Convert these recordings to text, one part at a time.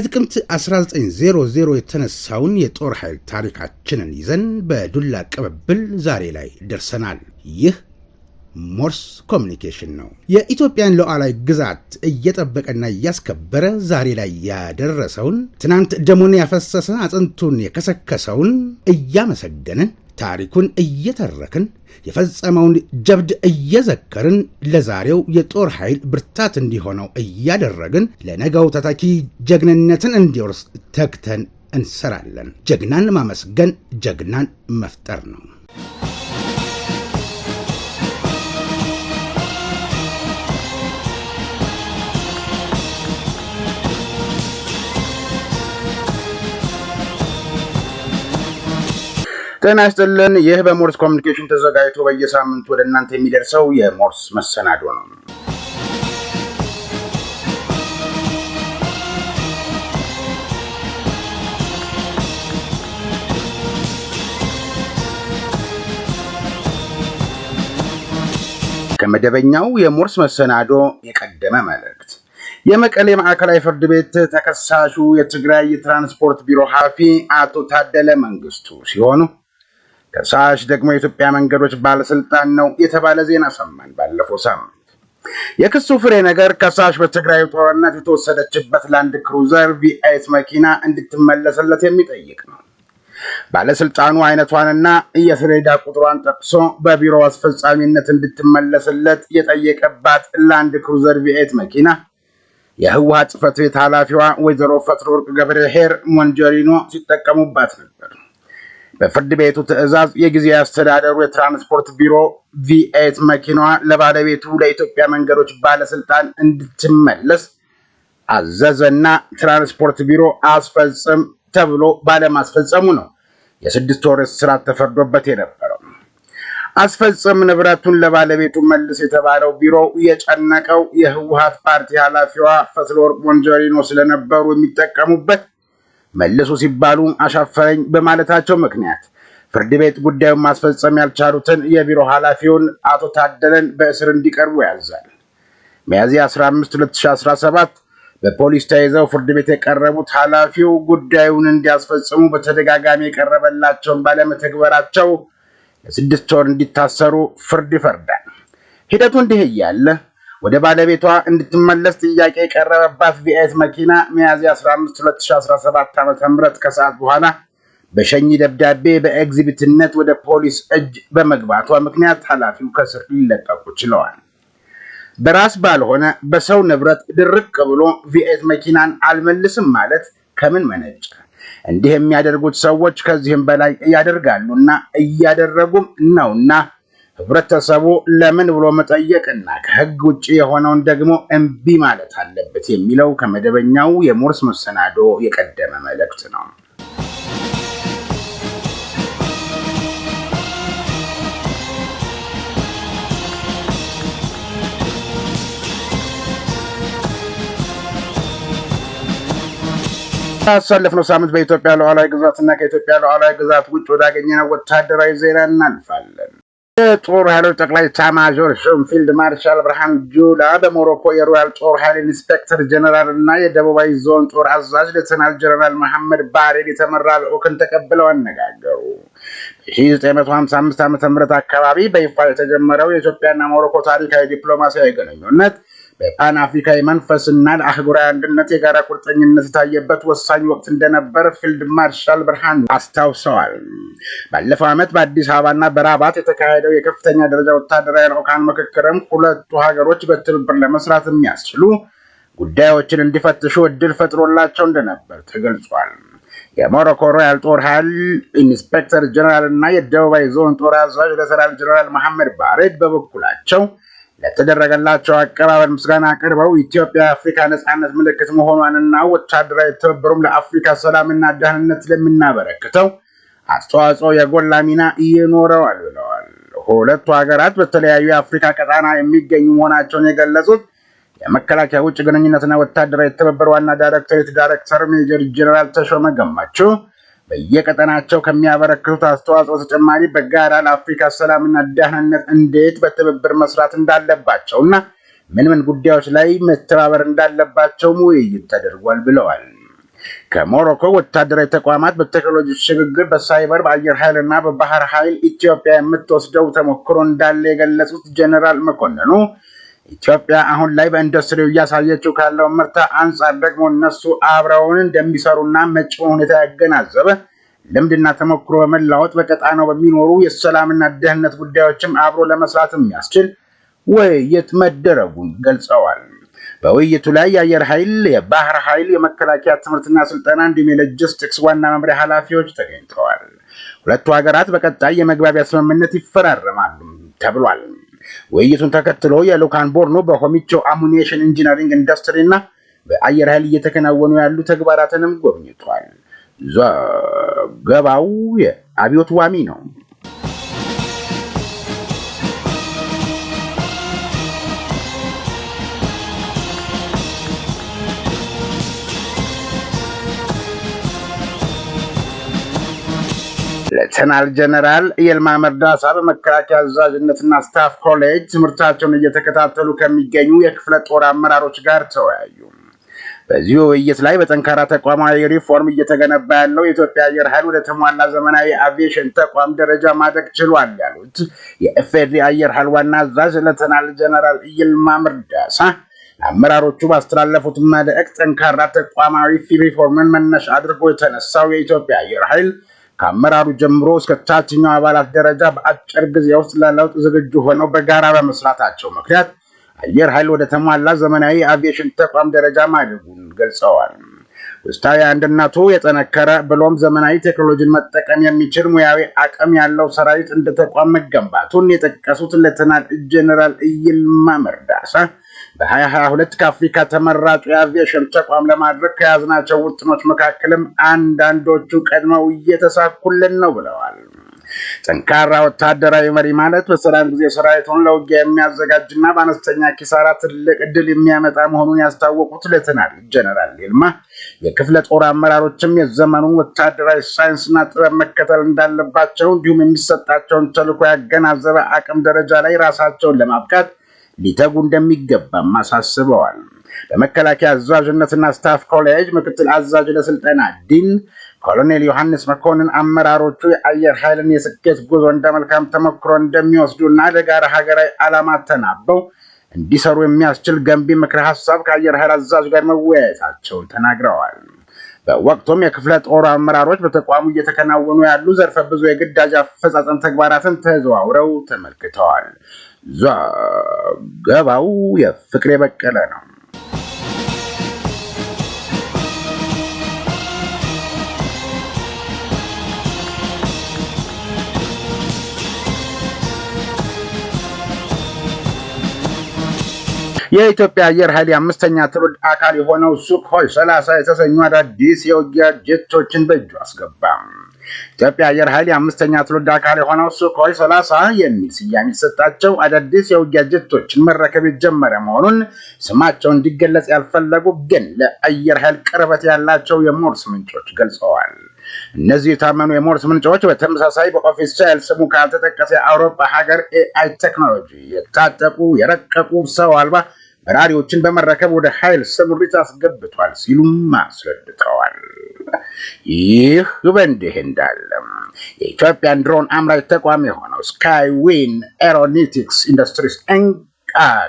ከጥቅምት 1900 የተነሳውን የጦር ኃይል ታሪካችንን ይዘን በዱላ ቅብብል ዛሬ ላይ ደርሰናል። ይህ ሞርስ ኮሙኒኬሽን ነው። የኢትዮጵያን ሉዓላዊ ግዛት እየጠበቀና እያስከበረ ዛሬ ላይ ያደረሰውን ትናንት ደሙን ያፈሰሰ አጥንቱን የከሰከሰውን እያመሰገንን ታሪኩን እየተረክን የፈጸመውን ጀብድ እየዘከርን ለዛሬው የጦር ኃይል ብርታት እንዲሆነው እያደረግን ለነገው ተተኪ ጀግንነትን እንዲወርስ ተግተን እንሰራለን። ጀግናን ማመስገን ጀግናን መፍጠር ነው። ጤና ይስጥልን። ይህ በሞርስ ኮሙኒኬሽን ተዘጋጅቶ በየሳምንቱ ወደ እናንተ የሚደርሰው የሞርስ መሰናዶ ነው። ከመደበኛው የሞርስ መሰናዶ የቀደመ መልእክት። የመቀሌ ማዕከላዊ ፍርድ ቤት ተከሳሹ የትግራይ ትራንስፖርት ቢሮ ኃላፊ አቶ ታደለ መንግስቱ ሲሆኑ ከሳሽ ደግሞ የኢትዮጵያ መንገዶች ባለስልጣን ነው የተባለ ዜና ሰማን ባለፈው ሳምንት። የክሱ ፍሬ ነገር ከሳሽ በትግራይ ጦርነት የተወሰደችበት ላንድ ክሩዘር ቪኤት መኪና እንድትመለስለት የሚጠይቅ ነው። ባለስልጣኑ አይነቷንና የሰሌዳ ቁጥሯን ጠቅሶ በቢሮው አስፈጻሚነት እንድትመለስለት የጠየቀባት ላንድ ክሩዘር ቪኤት መኪና የህወሓት ጽሕፈት ቤት ኃላፊዋ ወይዘሮ ፈትለወርቅ ገብረሄር ሞንጆሪኖ ሲጠቀሙባት ነበር። በፍርድ ቤቱ ትዕዛዝ የጊዜያዊ አስተዳደሩ የትራንስፖርት ቢሮ ቪኤት መኪናዋ ለባለቤቱ ለኢትዮጵያ መንገዶች ባለስልጣን እንድትመለስ አዘዘና ትራንስፖርት ቢሮ አስፈጽም ተብሎ ባለማስፈጸሙ ነው የ6 ወር እስራት ተፈርዶበት የነበረው። አስፈጽም ንብረቱን ለባለቤቱ መልስ የተባለው ቢሮ የጨነቀው የህወሓት ፓርቲ ኃላፊዋ ፈትለወርቅ ሞንጆሪኖ ስለነበሩ የሚጠቀሙበት መልሱ ሲባሉ አሻፈረኝ በማለታቸው ምክንያት ፍርድ ቤት ጉዳዩን ማስፈጸም ያልቻሉትን የቢሮ ኃላፊውን አቶ ታደለን በእስር እንዲቀርቡ ያዛል። ሚያዝያ 15 2017 በፖሊስ ተይዘው ፍርድ ቤት የቀረቡት ኃላፊው ጉዳዩን እንዲያስፈጽሙ በተደጋጋሚ የቀረበላቸውን ባለመተግበራቸው ለ6 ወር እንዲታሰሩ ፍርድ ይፈርዳል። ሂደቱ እንዲህ እያለ ወደ ባለቤቷ እንድትመለስ ጥያቄ የቀረበባት ቪኤት መኪና ሚያዝያ 15 2017 ዓ.ም ከሰዓት በኋላ በሸኝ ደብዳቤ በኤግዚቢትነት ወደ ፖሊስ እጅ በመግባቷ ምክንያት ኃላፊው ከስር ሊለቀቁ ችለዋል። በራስ ባልሆነ በሰው ንብረት ድርቅ ብሎ ቪኤት መኪናን አልመልስም ማለት ከምን መነጨ? እንዲህ የሚያደርጉት ሰዎች ከዚህም በላይ ያደርጋሉና እያደረጉም ነውና ህብረተሰቡ ለምን ብሎ መጠየቅና ከህግ ውጪ የሆነውን ደግሞ እምቢ ማለት አለበት የሚለው ከመደበኛው የሞርስ መሰናዶ የቀደመ መልእክት ነው። አሳለፍነው ሳምንት በኢትዮጵያ ሉዓላዊ ግዛትና ከኢትዮጵያ ሉዓላዊ ግዛት ውጭ ወዳገኘነው ወታደራዊ ዜና እናልፋለን። የጦር ኃይሎች ጠቅላይ ኤታማዦር ሹም ፊልድ ማርሻል ብርሃኑ ጁላ በሞሮኮ የሮያል ጦር ኃይል ኢንስፔክተር ጀነራል እና የደቡባዊ ዞን ጦር አዛዥ ሌተናል ጀነራል መሐመድ ባሬድ የተመራ ልዑክን ተቀብለው አነጋገሩ። በ1955 ዓ.ም አካባቢ በይፋ የተጀመረው የኢትዮጵያና ሞሮኮ ታሪካዊ ዲፕሎማሲያዊ ግንኙነት በፓን አፍሪካዊ መንፈስና ለአህጉራዊ አንድነት የጋራ ቁርጠኝነት የታየበት ወሳኝ ወቅት እንደነበር ፊልድ ማርሻል ብርሃኑ አስታውሰዋል። ባለፈው ዓመት በአዲስ አበባና በራባት የተካሄደው የከፍተኛ ደረጃ ወታደራዊ ልዑካን ምክክርም ሁለቱ ሀገሮች በትብብር ለመስራት የሚያስችሉ ጉዳዮችን እንዲፈትሹ እድል ፈጥሮላቸው እንደነበር ተገልጿል። የሞሮኮ ሮያል ጦር ኃይል ኢንስፔክተር ጀነራል እና የደቡባዊ ዞን ጦር አዛዥ ሌተናል ጀነራል መሐመድ ባሬድ በበኩላቸው ለተደረገላቸው አቀባበል ምስጋና አቅርበው ኢትዮጵያ የአፍሪካ ነጻነት ምልክት መሆኗንና ወታደራዊ ትብብሩም ለአፍሪካ ሰላምና ደህንነት ለምናበረክተው አስተዋጽኦ የጎላ ሚና ይኖረዋል ብለዋል። ሁለቱ ሀገራት በተለያዩ የአፍሪካ ቀጣና የሚገኙ መሆናቸውን የገለጹት የመከላከያ ውጭ ግንኙነትና ወታደራዊ ትብብር ዋና ዳይሬክተር ሜጀር ጀነራል ተሾመ ገመቹ በየቀጠናቸው ከሚያበረክቱት አስተዋጽኦ ተጨማሪ በጋራ ለአፍሪካ ሰላምና ደህንነት እንዴት በትብብር መስራት እንዳለባቸውና ምን ጉዳዮች ላይ መተባበር እንዳለባቸው ውይይት ተደርጓል ብለዋል። ከሞሮኮ ወታደራዊ ተቋማት በቴክኖሎጂ ሽግግር በሳይበር በአየር ኃይልና በባህር ኃይል ኢትዮጵያ የምትወስደው ተሞክሮ እንዳለ የገለጹት ጀነራል መኮንኑ ኢትዮጵያ አሁን ላይ በኢንዱስትሪው እያሳየችው ካለው ምርታ አንጻር ደግሞ እነሱ አብረውን እንደሚሰሩና መጪውን ሁኔታ ያገናዘበ ልምድና ተሞክሮ በመለዋወጥ በቀጣናው በሚኖሩ የሰላምና ደህንነት ጉዳዮችም አብሮ ለመስራት የሚያስችል ውይይት መደረጉን ገልጸዋል። በውይይቱ ላይ የአየር ኃይል፣ የባህር ኃይል፣ የመከላከያ ትምህርትና ስልጠና እንዲሁም የሎጂስቲክስ ዋና መምሪያ ኃላፊዎች ተገኝተዋል። ሁለቱ ሀገራት በቀጣይ የመግባቢያ ስምምነት ይፈራረማሉ ተብሏል። ውይይቱን ተከትሎ የልዑካን ቡድኑ በሆሚቾ አሙኒሽን ኢንጂነሪንግ ኢንዱስትሪና በአየር ኃይል እየተከናወኑ ያሉ ተግባራትንም ጎብኝቷል። ዘገባው የአብዮት ዋሚ ነው። ሌተናል ጀነራል ይልማ መርዳሳ በመከላከያ አዛዥነትና ስታፍ ኮሌጅ ትምህርታቸውን እየተከታተሉ ከሚገኙ የክፍለ ጦር አመራሮች ጋር ተወያዩ። በዚህ ውይይት ላይ በጠንካራ ተቋማዊ ሪፎርም እየተገነባ ያለው የኢትዮጵያ አየር ኃይል ወደ ተሟላ ዘመናዊ አቪዬሽን ተቋም ደረጃ ማደግ ችሏል ያሉት የኢፌዴሪ አየር ኃይል ዋና አዛዥ ሌተናል ጀነራል ይልማ መርዳሳ አመራሮቹ ባስተላለፉት መልእክት ጠንካራ ተቋማዊ ሪፎርምን መነሻ አድርጎ የተነሳው የኢትዮጵያ አየር ኃይል ከአመራሩ ጀምሮ እስከ ታችኛው አባላት ደረጃ በአጭር ጊዜ ውስጥ ለለውጥ ዝግጁ ሆነው በጋራ በመስራታቸው ምክንያት አየር ኃይል ወደ ተሟላ ዘመናዊ አቪዬሽን ተቋም ደረጃ ማደጉን ገልጸዋል። ውስጣዊ አንድነቱ የጠነከረ ብሎም ዘመናዊ ቴክኖሎጂን መጠቀም የሚችል ሙያዊ አቅም ያለው ሰራዊት እንደ ተቋም መገንባቱን የጠቀሱት ሌተናል ጀነራል ይልማ መርዳሳ በ2022 ከአፍሪካ ተመራጩ የአቪዬሽን ተቋም ለማድረግ ከያዝናቸው ውጥኖች መካከልም አንዳንዶቹ ቀድመው እየተሳኩልን ነው ብለዋል። ጠንካራ ወታደራዊ መሪ ማለት በሰላም ጊዜ ሰራዊቱን ለውጊያ የሚያዘጋጅና በአነስተኛ ኪሳራ ትልቅ ድል የሚያመጣ መሆኑን ያስታወቁት ሌተናል ጀነራል ይልማ የክፍለ ጦር አመራሮችም የዘመኑን ወታደራዊ ሳይንስና ጥበብ መከተል እንዳለባቸው እንዲሁም የሚሰጣቸውን ተልዕኮ ያገናዘበ አቅም ደረጃ ላይ ራሳቸውን ለማብቃት ሊተጉ እንደሚገባም አሳስበዋል። በመከላከያ አዛዥነትና ስታፍ ኮሌጅ ምክትል አዛዥ ለስልጠና ዲን ኮሎኔል ዮሐንስ መኮንን አመራሮቹ የአየር ኃይልን የስኬት ጉዞ እንደ መልካም ተሞክሮ እንደሚወስዱና ለጋራ ሀገራዊ ዓላማ ተናበው እንዲሰሩ የሚያስችል ገንቢ ምክረ ሀሳብ ከአየር ኃይል አዛዥ ጋር መወያየታቸውን ተናግረዋል። በወቅቱም የክፍለ ጦር አመራሮች በተቋሙ እየተከናወኑ ያሉ ዘርፈ ብዙ የግዳጅ አፈጻጸም ተግባራትን ተዘዋውረው ተመልክተዋል። ዘገባው የፍቅሬ በቀለ ነው። የኢትዮጵያ አየር ኃይል የአምስተኛ ትውልድ አካል የሆነው ሱኮይ 30 የተሰኙ አዳዲስ የውጊያ ጀቶችን በእጁ አስገባ። ኢትዮጵያ አየር ኃይል የአምስተኛ ትውልድ አካል የሆነው ሱኮይ 30 የሚል ስያሜ የተሰጣቸው አዳዲስ የውጊያ ጀቶችን መረከብ የጀመረ መሆኑን ስማቸው እንዲገለጽ ያልፈለጉ ግን ለአየር ኃይል ቅርበት ያላቸው የሞርስ ምንጮች ገልጸዋል። እነዚህ የታመኑ የሞርስ ምንጮች በተመሳሳይ በኦፊሻል ስሙ ካልተጠቀሰ የአውሮፓ ሀገር ኤአይ ቴክኖሎጂ የታጠቁ የረቀቁ ሰው አልባ በራሪዎችን በመረከብ ወደ ኃይል ስምሪት አስገብቷል ሲሉም አስረድተዋል። ይህ በእንዲህ እንዳለ የኢትዮጵያን ድሮን አምራች ተቋም የሆነው ስካይዊን ኤሮኒቲክስ ኢንዱስትሪስ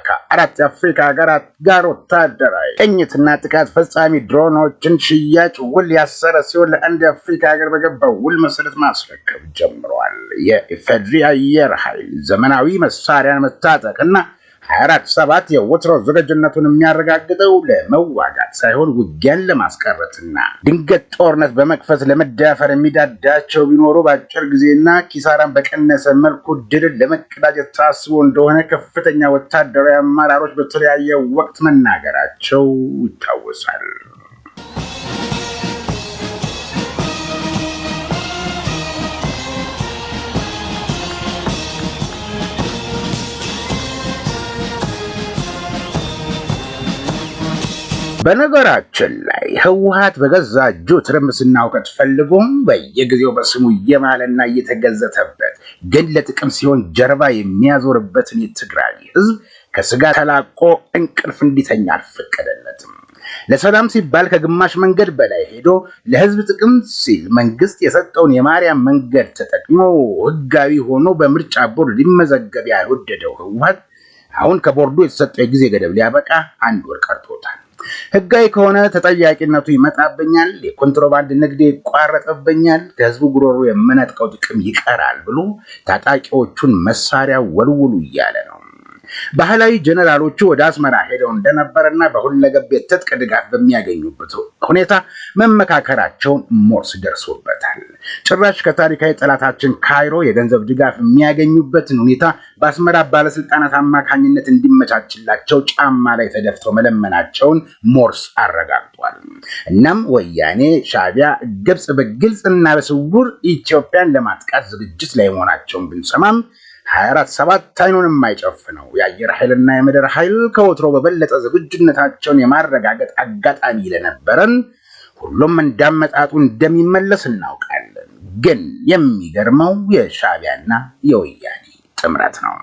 ከአራት የአፍሪካ ሀገራት ጋር ወታደራዊ ቅኝትና ጥቃት ፈጻሚ ድሮኖችን ሽያጭ ውል ያሰረ ሲሆን ለአንድ የአፍሪካ ሀገር በገባው ውል መሰረት ማስረከብ ጀምሯል። የኢፌዴሪ አየር ኃይል ዘመናዊ መሳሪያን መታጠቅና 24/7 የወትሮ ዝግጁነቱን የሚያረጋግጠው ለመዋጋት ሳይሆን ውጊያን ለማስቀረትና ድንገት ጦርነት በመክፈት ለመዳፈር የሚዳዳቸው ቢኖሩ በአጭር ጊዜና ኪሳራን በቀነሰ መልኩ ድልን ለመቀዳጀት ታስቦ እንደሆነ ከፍተኛ ወታደራዊ አመራሮች በተለያየ ወቅት መናገራቸው ይታወሳል። በነገራችን ላይ ህወሓት በገዛ እጁ ትርምስና እውቀት ፈልጎም በየጊዜው በስሙ እየማለና እየተገዘተበት ግን ለጥቅም ሲሆን ጀርባ የሚያዞርበትን የትግራይ ህዝብ ከስጋት ተላቆ እንቅልፍ እንዲተኛ አልፈቀደለትም። ለሰላም ሲባል ከግማሽ መንገድ በላይ ሄዶ ለህዝብ ጥቅም ሲል መንግስት የሰጠውን የማርያም መንገድ ተጠቅሞ ህጋዊ ሆኖ በምርጫ ቦርድ ሊመዘገብ ያልወደደው ህወሓት አሁን ከቦርዱ የተሰጠው የጊዜ ገደብ ሊያበቃ 1 ወር ቀርቶታል። ህጋዊ ከሆነ ተጠያቂነቱ ይመጣብኛል፣ የኮንትሮባንድ ንግድ ይቋረጥብኛል፣ ከህዝቡ ጉሮሮ የምነጥቀው ጥቅም ይቀራል ብሎ ታጣቂዎቹን መሳሪያ ወልውሉ እያለ ነው። ባህላዊ ጀነራሎቹ ወደ አስመራ ሄደው እንደነበርና በሁለገብ የትጥቅ ድጋፍ በሚያገኙበት ሁኔታ መመካከራቸውን ሞርስ ደርሶበታል። ጭራሽ ከታሪካዊ ጠላታችን ካይሮ የገንዘብ ድጋፍ የሚያገኙበትን ሁኔታ በአስመራ ባለስልጣናት አማካኝነት እንዲመቻችላቸው ጫማ ላይ ተደፍተው መለመናቸውን ሞርስ አረጋግጧል። እናም ወያኔ፣ ሻዕቢያ፣ ግብጽ በግልጽና በስውር ኢትዮጵያን ለማጥቃት ዝግጅት ላይ መሆናቸውን ብንሰማም 24/7 አይኑን የማይጨፍነው የአየር ኃይልና የምድር ኃይል ከወትሮ በበለጠ ዝግጁነታቸውን የማረጋገጥ አጋጣሚ ለነበረን ሁሉም እንዳመጣጡ እንደሚመለስ እናውቃለን። ግን የሚገርመው የሻዕቢያና የወያኔ ጥምረት ነው።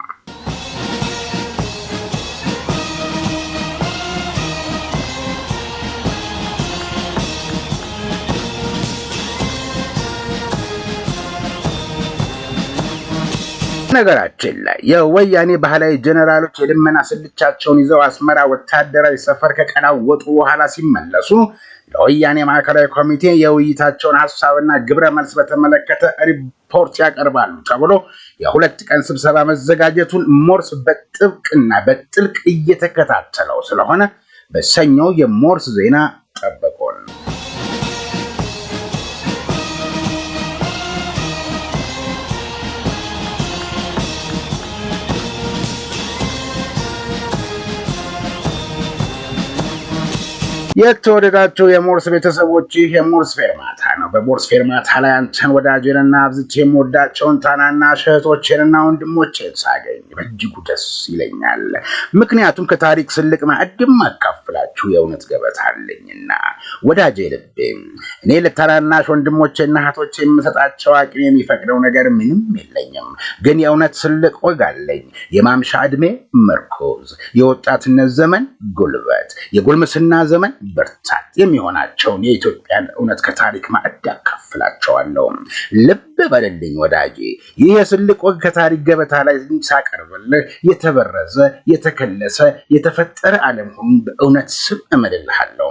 ነገራችን ላይ የወያኔ ባህላዊ ጀነራሎች የልመና ስልቻቸውን ይዘው አስመራ ወታደራዊ ሰፈር ከቀናወጡ በኋላ ሲመለሱ ለወያኔ ማዕከላዊ ኮሚቴ የውይይታቸውን ሐሳብና ግብረ መልስ በተመለከተ ሪፖርት ያቀርባሉ ተብሎ የ2 ቀን ስብሰባ መዘጋጀቱን ሞርስ በጥብቅና በጥልቅ እየተከታተለው ስለሆነ በሰኞ የሞርስ ዜና ጠበቆን። የተወደዳችሁ የሞርስ ቤተሰቦች ይህ የሞርስ ፌርማታ ነው። በሞርስ ፌርማታ ላይ አንተን ወዳጄንና አብዝቼ የምወዳቸውን ታናናሽ እህቶቼንና ወንድሞቼን ሳገኝ በእጅጉ ደስ ይለኛል። ምክንያቱም ከታሪክ ስልቅ ማዕድም አካፍላችሁ የእውነት ገበታ አለኝና። ወዳጄ ልቤ፣ እኔ ለታናናሽ ወንድሞቼና እህቶቼ የምሰጣቸው አቅም የሚፈቅደው ነገር ምንም የለኝም። ግን የእውነት ስልቅ ወግ አለኝ። የማምሻ ዕድሜ ምርኩዝ፣ የወጣትነት ዘመን ጉልበት፣ የጎልምስና ዘመን ብርታት የሚሆናቸውን የኢትዮጵያን እውነት ከታሪክ ማዕድ አካፍላቸዋለሁ። ልብ በልልኝ ወዳጄ፣ ይህ የስልቅ ወግ ከታሪክ ገበታ ላይ ሳቀርብልህ የተበረዘ የተከለሰ የተፈጠረ ዓለም ሁሉ በእውነት ስም እምልልሃለሁ።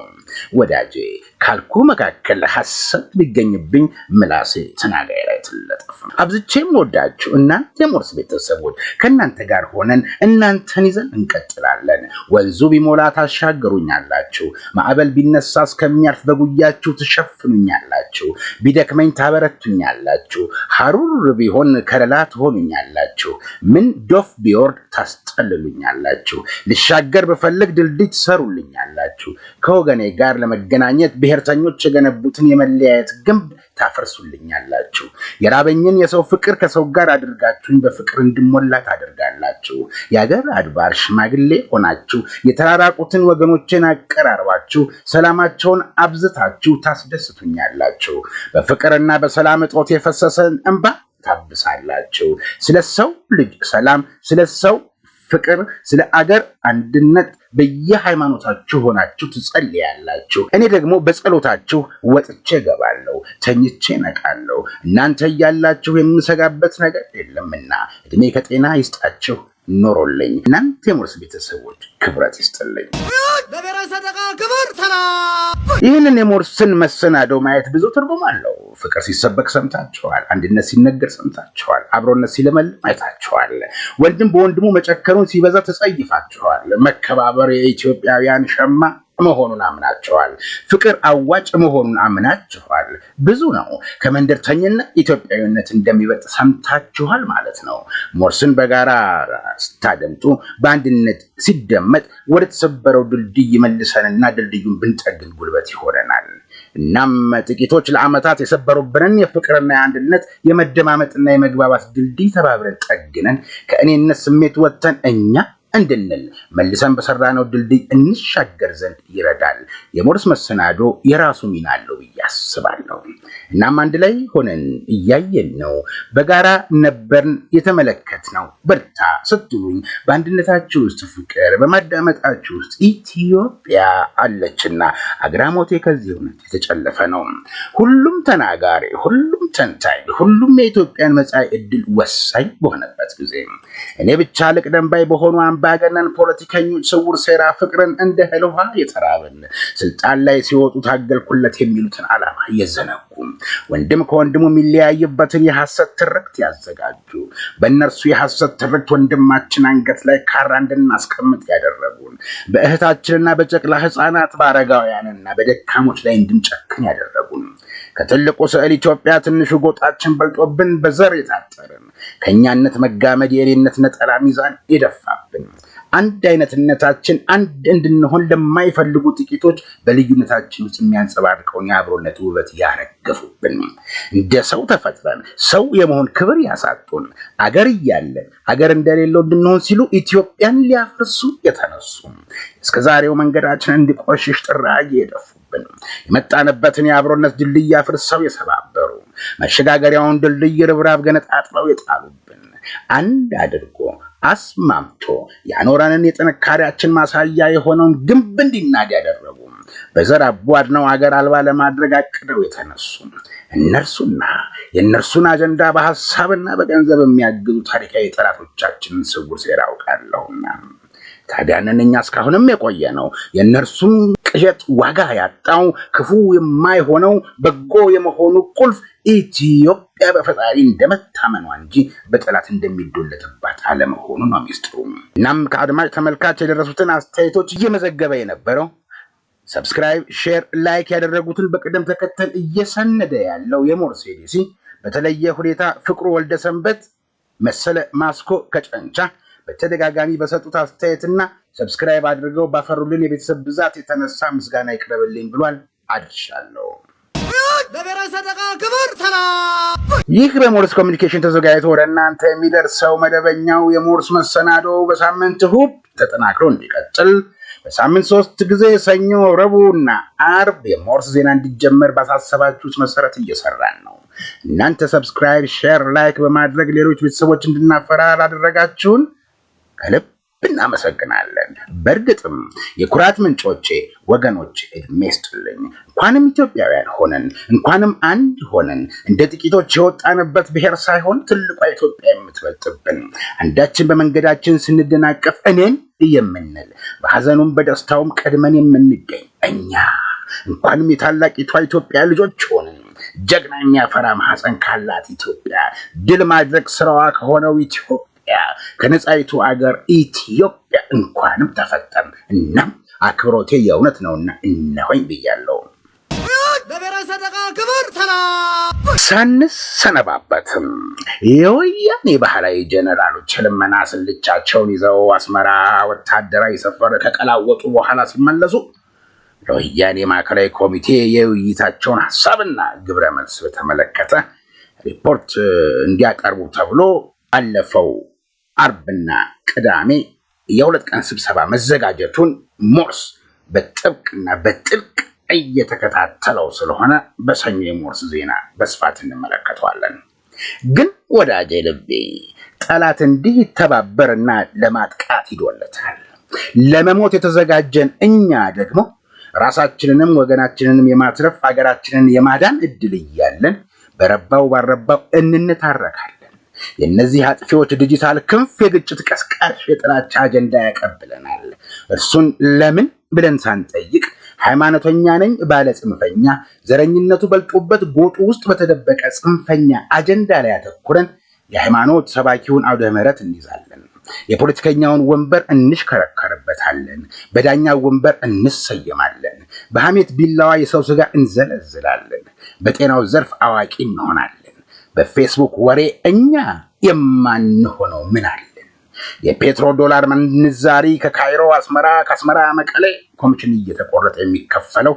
ወዳጄ ካልኩ መካከል ሐሰት ቢገኝብኝ ምላሴ ተናጋይ ላይ ትለጠፍ። አብዝቼም ወዳችሁ እናንተ የሞርስ ቤተሰቦች ከእናንተ ጋር ሆነን እናንተን ይዘን እንቀጥላለን። ወንዙ ቢሞላ ታሻገሩኛላችሁ፣ ማዕበል ቢነሳ እስከሚያልፍ በጉያችሁ ትሸፍኑኛላችሁ፣ ቢደክመኝ ታበረቱኛላችሁ፣ ሐሩር ቢሆን ከለላ ትሆኑኛላችሁ፣ ምን ዶፍ ቢወርድ ታስጠልሉኛላችሁ፣ ልሻገር በፈልግ ድልድይ ትሰሩልኛላችሁ፣ ከወገኔ ጋር ለመገናኘት ብሔርተኞች የገነቡትን የመለያየት ግንብ ታፈርሱልኛላችሁ፣ የራበኝን የሰው ፍቅር ከሰው ጋር አድርጋችሁኝ በፍቅር እንድሞላ ታደርጋላችሁ፣ የአገር አድባር ሽማግሌ ሆናችሁ የተራራቁትን ወገኖችን አቀራርባችሁ ሰላማቸውን አብዝታችሁ ታስደስቱኛላችሁ፣ በፍቅርና በሰላም እጦት የፈሰሰን እንባ ታብሳላችሁ፣ ስለ ሰው ልጅ ሰላም፣ ስለ ሰው ፍቅር፣ ስለ አገር አንድነት በየሃይማኖታችሁ ሆናችሁ ትጸልያላችሁ። እኔ ደግሞ በጸሎታችሁ ወጥቼ ገባለሁ፣ ተኝቼ ነቃለሁ። እናንተ እያላችሁ የምሰጋበት ነገር የለምና እድሜ ከጤና ይስጣችሁ ኖሮልኝ። እናንተ የሞርስ ቤተሰቦች ክብረት ይስጥልኝ። ይህንን የሞርስን መሰናዶ ማየት ብዙ ትርጉም አለው። ፍቅር ሲሰበክ ሰምታችኋል። አንድነት ሲነገር ሰምታችኋል። አብሮነት ሲለመልም አይታችኋል። ወንድም በወንድሙ መጨከሩን ሲበዛ ተጸይፋችኋል። መከባበር የኢትዮጵያውያን ሸማ መሆኑን አምናችኋል። ፍቅር አዋጭ መሆኑን አምናችኋል። ብዙ ነው። ከመንደርተኝነት ኢትዮጵያዊነት እንደሚበልጥ ሰምታችኋል ማለት ነው። ሞርስን በጋራ ስታደምጡ በአንድነት ሲደመጥ ወደ ተሰበረው ድልድይ መልሰንና ድልድዩን ብንጠግን ጉልበት ይሆነናል። እናም ጥቂቶች ለዓመታት የሰበሩብንን የፍቅርና የአንድነት የመደማመጥና የመግባባት ድልድይ ተባብረን ጠግነን ከእኔነት ስሜት ወጥተን እኛ እንድንል መልሰን በሰራነው ድልድይ እንሻገር ዘንድ ይረዳል። የሞርስ መሰናዶ የራሱ ሚና አለው ብዬ አስባለሁ። እናም አንድ ላይ ሆነን እያየን ነው፣ በጋራ ነበርን የተመለከትነው። በርታ ስትሉኝ በአንድነታችሁ ውስጥ ፍቅር፣ በማዳመጣችሁ ውስጥ ኢትዮጵያ አለችና አግራሞቴ ከዚህ እውነት የተጨለፈ ነው። ሁሉም ተናጋሪ፣ ሁሉም ተንታኝ፣ ሁሉም የኢትዮጵያን መጻኢ ዕድል ወሳኝ በሆነበት ጊዜ እኔ ብቻ ልቅደም ባይ በሆኑ አምባገነን ፖለቲከኞች ስውር ሴራ ፍቅርን እንደ እህል ውሃ የተራበን ስልጣን ላይ ሲወጡ ታገልኩለት የሚሉትን ዓላማ እየዘነጉ ወንድም ከወንድሙ የሚለያይበትን የሐሰት ትርክት ያዘጋጁ በእነርሱ የሐሰት ትርክት ወንድማችን አንገት ላይ ካራ እንድናስቀምጥ ያደረጉን በእህታችንና በጨቅላ ሕፃናት በአረጋውያንና በደካሞች ላይ እንድንጨክን ያደረጉን ከትልቁ ስዕል ኢትዮጵያ ትንሹ ጎጣችን በልጦብን በዘር የታጠርን ከኛነት መጋመድ የሌነት ነጠላ ሚዛን የደፋብን አንድ አይነትነታችን አንድ እንድንሆን ለማይፈልጉ ጥቂቶች በልዩነታችን ውስጥ የሚያንጸባርቀውን የአብሮነት ውበት ያረገፉብን እንደ ሰው ተፈጥረን ሰው የመሆን ክብር ያሳጡን አገር እያለን አገር እንደሌለው እንድንሆን ሲሉ ኢትዮጵያን ሊያፈርሱ የተነሱ እስከዛሬው መንገዳችን እንዲቆሽሽ ጥራጊ የደፉብን የመጣንበትን የአብሮነት ድልድይ አፍርሰው የሰባበሩ መሸጋገሪያውን ድልድይ ርብራብ ገነጣጥለው የጣሉብን አንድ አድርጎ አስማምቶ ያኖረንን የጥንካሬያችን ማሳያ የሆነውን ግንብ እንዲናድ ያደረጉ በዘር አቧድነው አገር አልባ ለማድረግ አቅደው የተነሱ እነርሱና የእነርሱን አጀንዳ በሐሳብና በገንዘብ የሚያግዙ ታሪካዊ ጠላቶቻችንን ስውር ሴራ አውቃለሁና ታዲያንን እኛ እስካሁንም የቆየ ነው የእነርሱን ቅዠት ዋጋ ያጣው ክፉ የማይሆነው በጎ የመሆኑ ቁልፍ ኢትዮጵያ በፈጣሪ እንደመታመኗ እንጂ በጠላት እንደሚዶለትባት አለመሆኑ ነው ሚስጥሩ። እናም ከአድማጭ ተመልካች የደረሱትን አስተያየቶች እየመዘገበ የነበረው ሰብስክራይብ፣ ሼር፣ ላይክ ያደረጉትን በቅደም ተከተል እየሰነደ ያለው የሞርስ ኤዲሲ በተለየ ሁኔታ ፍቅሩ ወልደሰንበት መሰለ ማስኮ ከጨንቻ በተደጋጋሚ በሰጡት አስተያየትና ሰብስክራይብ አድርገው ባፈሩልን የቤተሰብ ብዛት የተነሳ ምስጋና ይቅረብልኝ ብሏል። አድርሻለሁ። ይህ በሞርስ ኮሚኒኬሽን ተዘጋጅቶ ወደ እናንተ የሚደርሰው መደበኛው የሞርስ መሰናዶ በሳምንት እሁድ ተጠናክሮ እንዲቀጥል በሳምንት 3 ጊዜ ሰኞ፣ ረቡዕና አርብ የሞርስ ዜና እንዲጀመር ባሳሰባችሁት መሰረት እየሰራን ነው። እናንተ ሰብስክራይብ፣ ሼር፣ ላይክ በማድረግ ሌሎች ቤተሰቦች እንድናፈራ ላደረጋችሁን ከልብ እናመሰግናለን። በእርግጥም የኩራት ምንጮቼ ወገኖች እድሜ ይስጥልኝ። እንኳንም ኢትዮጵያውያን ሆነን እንኳንም አንድ ሆነን እንደ ጥቂቶች የወጣንበት ብሔር ሳይሆን ትልቋ ኢትዮጵያ የምትበልጥብን አንዳችን በመንገዳችን ስንደናቀፍ እኔን የምንል በሐዘኑም በደስታውም ቀድመን የምንገኝ እኛ እንኳንም የታላቂቷ ኢትዮጵያ ልጆች ሆነን ጀግና የሚያፈራ ማህፀን ካላት ኢትዮጵያ ድል ማድረግ ስራዋ ከሆነው ኢትዮጵያ ከነጻይቱ አገር ኢትዮጵያ እንኳንም ተፈጠርን። እናም አክብሮቴ የእውነት ነውና እነሆኝ ብያለሁ። ሳንሰነባበትም የወያኔ ባህላዊ ጀነራሎች ልመና ስልቻቸውን ይዘው አስመራ ወታደራዊ ሰፈር ከቀላወጡ በኋላ ሲመለሱ ለወያኔ ማዕከላዊ ኮሚቴ የውይይታቸውን ሐሳብና ግብረ መልስ በተመለከተ ሪፖርት እንዲያቀርቡ ተብሎ አለፈው አርብና ቅዳሜ የሁለት ቀን ስብሰባ መዘጋጀቱን ሞርስ በጥብቅና በጥልቅ እየተከታተለው ስለሆነ በሰኞ የሞርስ ዜና በስፋት እንመለከተዋለን። ግን ወዳጄ ልቤ ጠላት እንዲህ ይተባበርና ለማጥቃት ይዶለታል። ለመሞት የተዘጋጀን እኛ ደግሞ ራሳችንንም ወገናችንንም የማትረፍ አገራችንን የማዳን እድል እያለን በረባው ባረባው እንነታረካለን። የነዚህ አጥፊዎች ዲጂታል ክንፍ የግጭት ቀስቃሽ የጥላቻ አጀንዳ ያቀብለናል። እርሱን ለምን ብለን ሳንጠይቅ ሃይማኖተኛ ነኝ ባለ ጽንፈኛ ዘረኝነቱ በልጦበት ጎጡ ውስጥ በተደበቀ ጽንፈኛ አጀንዳ ላይ አተኩረን የሃይማኖት ሰባኪውን አውደ ምሕረት እንይዛለን። የፖለቲከኛውን ወንበር እንሽከረከርበታለን። በዳኛው ወንበር እንሰየማለን። በሐሜት ቢላዋ የሰው ስጋ እንዘለዝላለን። በጤናው ዘርፍ አዋቂ እንሆናለን። በፌስቡክ ወሬ እኛ የማንሆነው ምን አለን? የፔትሮ ዶላር ምንዛሪ ከካይሮ አስመራ፣ ከአስመራ መቀሌ ኮሚሽን እየተቆረጠ የሚከፈለው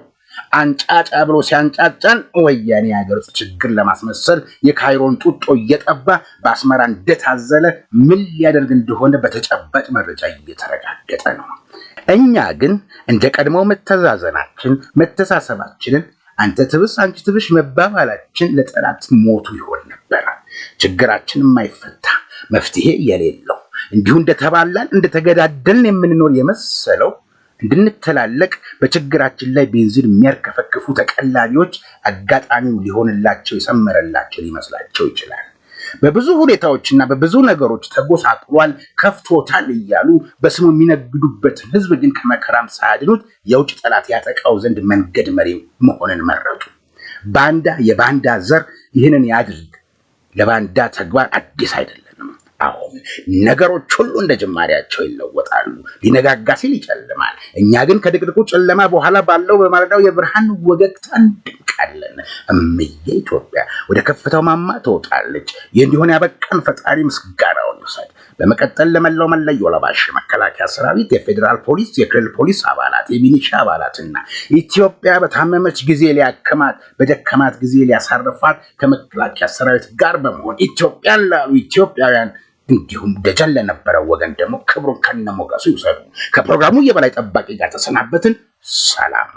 አንጫጫ ብሎ ሲያንጫጫን ወያኔ ሀገር ውስጥ ችግር ለማስመሰል የካይሮን ጡጦ እየጠባ በአስመራ እንደታዘለ ምን ሊያደርግ እንደሆነ በተጨባጭ መረጃ እየተረጋገጠ ነው። እኛ ግን እንደ ቀድሞው መተዛዘናችን፣ መተሳሰባችንን አንተ ትብስ አንቺ ትብሽ መባባላችን ለጠላት ሞቱ ይሆን ነበር። ችግራችን የማይፈታ መፍትሄ የሌለው እንዲሁ እንደተባላን እንደተገዳደልን የምንኖር የመሰለው እንድንተላለቅ በችግራችን ላይ ቤንዚን የሚያርከፈክፉ ተቀላቢዎች አጋጣሚው ሊሆንላቸው የሰመረላቸው ሊመስላቸው ይችላል። በብዙ ሁኔታዎችና በብዙ ነገሮች ተጎሳቅሏል፣ ከፍቶታል እያሉ በስሙ የሚነግዱበትን ህዝብ ግን ከመከራም ሳያድኑት የውጭ ጠላት ያጠቃው ዘንድ መንገድ መሪ መሆንን መረጡ። ባንዳ የባንዳ ዘር ይህንን ያድርግ። ለባንዳ ተግባር አዲስ አይደለንም። አሁን ነገሮች ሁሉ እንደ ጅማሬያቸው ይለወጣሉ። ሊነጋጋ ሲል ይጨልማል። እኛ ግን ከድቅድቁ ጨለማ በኋላ ባለው በማለዳው የብርሃን ወገግታ እንድምቃለን። እምዬ ኢትዮጵያ ወደ ከፍታው ማማ ትወጣለች። ይህ እንዲሆን ያበቃን ፈጣሪ ምስጋናውን ይውሰድ። በመቀጠል ለመላው መለዮ ለባሽ መከላከያ ሰራዊት፣ የፌዴራል ፖሊስ፣ የክልል ፖሊስ አባላት፣ የሚኒሻ አባላትና ኢትዮጵያ በታመመች ጊዜ ሊያከማት በደከማት ጊዜ ሊያሳርፋት ከመከላከያ ሰራዊት ጋር በመሆን ኢትዮጵያን ላሉ ኢትዮጵያውያን እንዲሁም ደጀን ለነበረው ወገን ደግሞ ክብሩን ከነሞገሱ ይውሰዱ። ከፕሮግራሙ የበላይ ጠባቂ ጋር ተሰናበትን። ሰላም።